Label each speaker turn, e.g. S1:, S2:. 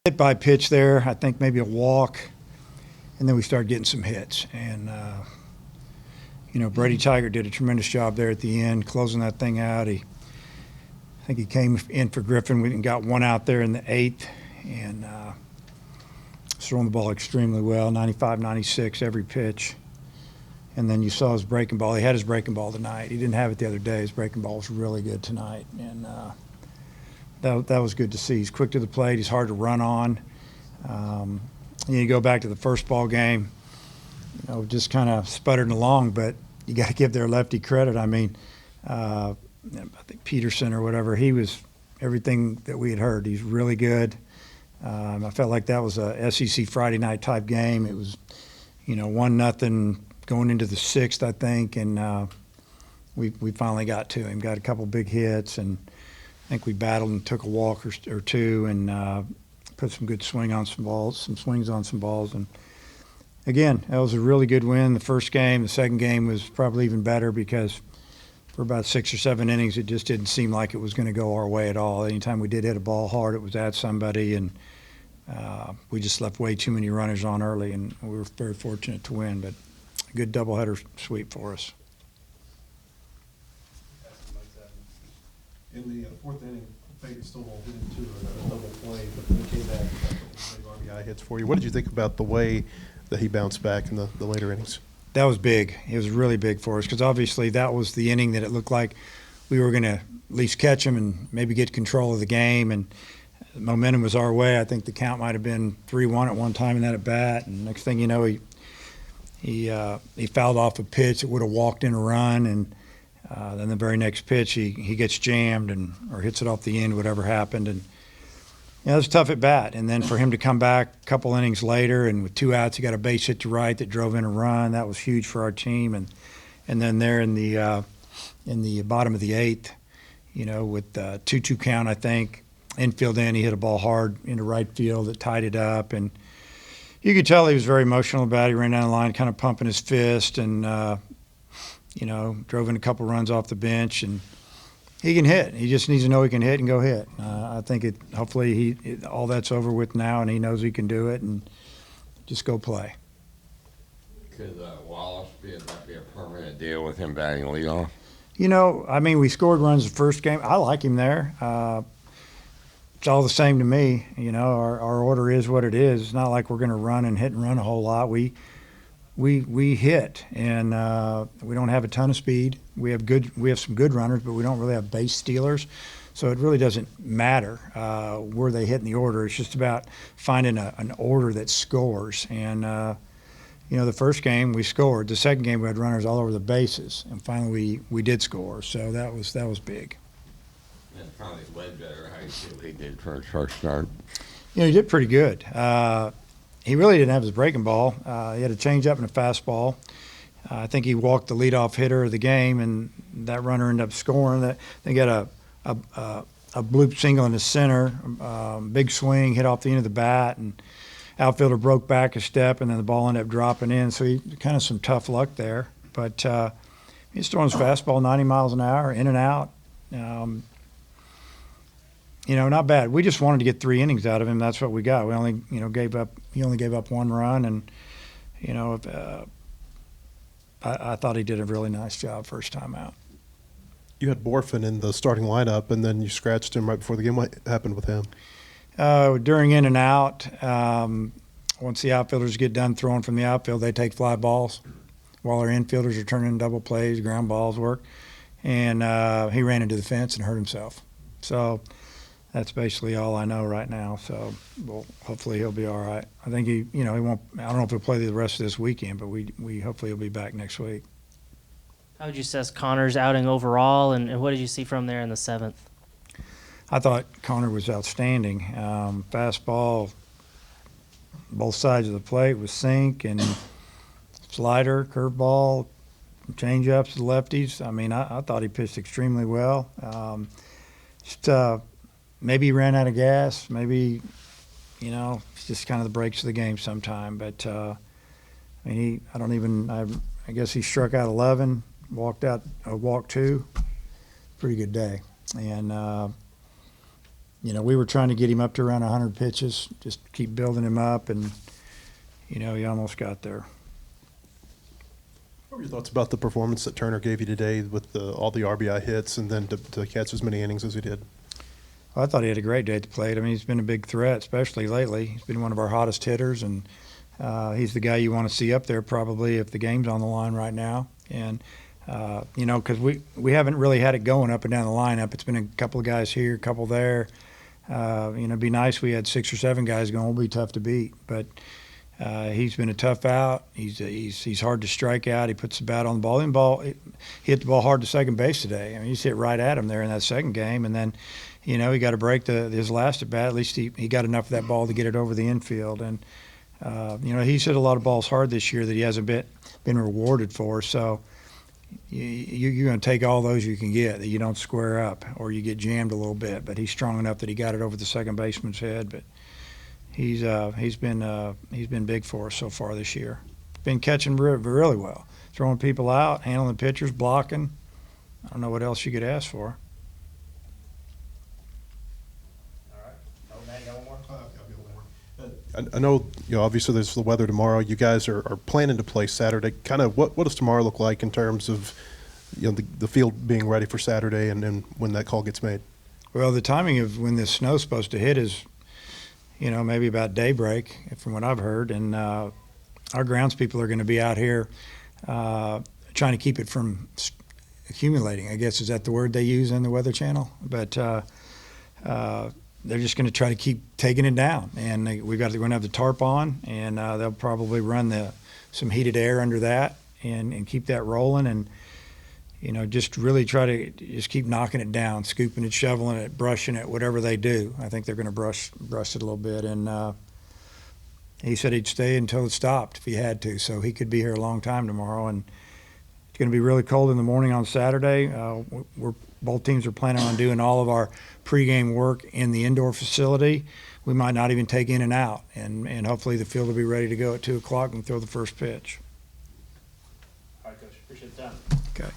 S1: Hit by pitch there, I think maybe a walk, and then we started getting some hits. And, Brady Tiger did a tremendous job there at the end, closing that thing out. I think he came in for Griffin. We got one out there in the 8th, and throwing the ball extremely well, 95, 96 every pitch. And then you saw his breaking ball. He had his breaking ball tonight. He didn't have it the other day. His breaking ball was really good tonight. And that was good to see. He's quick to the plate. He's hard to run on. You go back to the first ball game, just kind of sputtering along, but you got to give their lefty credit. I mean, I think Peterson or whatever, he was everything that we had heard. He's really good. I felt like that was a SEC Friday night type game. It was, 1-0 going into the 6th, I think, and we finally got to him. Got a couple big hits, and I think we battled and took a walk or two, and put some good swings on some balls. And again, that was a really good win. The first game, the second game was probably even better because for about 6 or 7 innings, it just didn't seem like it was going to go our way at all. Anytime we did hit a ball hard, it was at somebody, and we just left way too many runners on early, and we were very fortunate to win. But a good doubleheader sweep for us.
S2: In the 4th inning, Baker stole didn't a double play, but then he came back and RBI hits for you. What did you think about the way that he bounced back in the later innings?
S1: That was big. It was really big for us because obviously that was the inning that it looked like we were going to at least catch him and maybe get control of the game, and the momentum was our way. I think the count might have been 3-1 at one time in that at bat, and next thing you know, he fouled off a pitch that would have walked in a run, and then the very next pitch he gets jammed or hits it off the end, whatever happened, and it was tough at bat. And then for him to come back a couple innings later and with 2 outs, he got a base hit to right that drove in a run. That was huge for our team. And then there in the bottom of the 8th, with 2-2 count, I think, infield in, he hit a ball hard into right field that tied it up, and you could tell he was very emotional about it. He ran down the line kind of pumping his fist, and drove in a couple runs off the bench, and he can hit. He just needs to know he can hit and go hit. I think hopefully all that's over with now, and he knows he can do it, and just go play.
S3: Could Wallace be a permanent deal with him batting leadoff?
S1: We scored runs the first game. I like him there. It's all the same to me. Our order is what it is. It's not like we're going to run and hit and run a whole lot. We hit, and we don't have a ton of speed. We have some good runners, but we don't really have base stealers. So it really doesn't matter where they hit in the order. It's just about finding an order that scores. And the first game we scored. The second game we had runners all over the bases, and finally we did score. So that was big.
S3: And finally, Ledbetter, how you feel he did for his first start?
S1: He did pretty good. He really didn't have his breaking ball. He had a changeup and a fastball. I think he walked the leadoff hitter of the game, and that runner ended up scoring. They got a bloop single in the center, big swing, hit off the end of the bat, and outfielder broke back a step, and then the ball ended up dropping in. So he kind of some tough luck there. But he's throwing his fastball 90 miles an hour, in and out. Not bad. We just wanted to get 3 innings out of him. That's what we got. We only, he only gave up 1 run, and, I thought he did a really nice job first time out.
S2: You had Borfin in the starting lineup, and then you scratched him right before the game. What happened with him?
S1: During in and out, once the outfielders get done throwing from the outfield, they take fly balls while our infielders are turning double plays, ground balls work. And he ran into the fence and hurt himself. So that's basically all I know right now. So, hopefully he'll be all right. I think he won't. I don't know if he'll play the rest of this weekend, but we hopefully he'll be back next week.
S4: How would you assess Connor's outing overall, and what did you see from there in the 7th?
S1: I thought Connor was outstanding. Fastball, both sides of the plate with sink and slider, curveball, changeups to lefties. I mean, I thought he pitched extremely well. Maybe he ran out of gas. Maybe, it's just kind of the breaks of the game sometime. But, I guess he struck out 11, walked 2. Pretty good day. And, we were trying to get him up to around 100 pitches, just keep building him up, and, he almost got there.
S2: What were your thoughts about the performance that Turner gave you today with all the RBI hits and then to catch as many innings as he did?
S1: I thought he had a great day at the plate. I mean, he's been a big threat, especially lately. He's been one of our hottest hitters, and he's the guy you want to see up there probably if the game's on the line right now. And, because we haven't really had it going up and down the lineup. It's been a couple of guys here, a couple there. It'd be nice if we had 6 or 7 guys going. It'll be tough to beat. But he's been a tough out. He's hard to strike out. He puts the bat on the ball. He hit the ball hard to second base today. I mean, he's hit right at him there in that second game. And then, he got to break his last at bat. At least he got enough of that ball to get it over the infield. And, he's hit a lot of balls hard this year that he hasn't been rewarded for. So you're going to take all those you can get that you don't square up or you get jammed a little bit. But he's strong enough that he got it over the second baseman's head. But he's been big for us so far this year. Been catching really well, throwing people out, handling the pitchers, blocking. I don't know what else you could ask for.
S2: I know, obviously there's the weather tomorrow. You guys are planning to play Saturday. Kind of what does tomorrow look like in terms of, the field being ready for Saturday and then when that call gets made?
S1: Well, the timing of when this snow's supposed to hit is, maybe about daybreak, from what I've heard. And our groundspeople are going to be out here trying to keep it from accumulating, I guess. Is that the word they use in the Weather Channel? But they're just going to try to keep taking it down. And we're going to have the tarp on, and they'll probably run some heated air under that and keep that rolling. And, just really try to just keep knocking it down, scooping it, shoveling it, brushing it, whatever they do. I think they're going to brush it a little bit. And he said he'd stay until it stopped if he had to. So he could be here a long time tomorrow. And it's going to be really cold in the morning on Saturday. Both teams are planning on doing all of our pregame work in the indoor facility. We might not even take in and out. And hopefully the field will be ready to go at 2 o'clock and throw the first pitch.
S4: All right, Coach. Appreciate the time.
S1: Okay.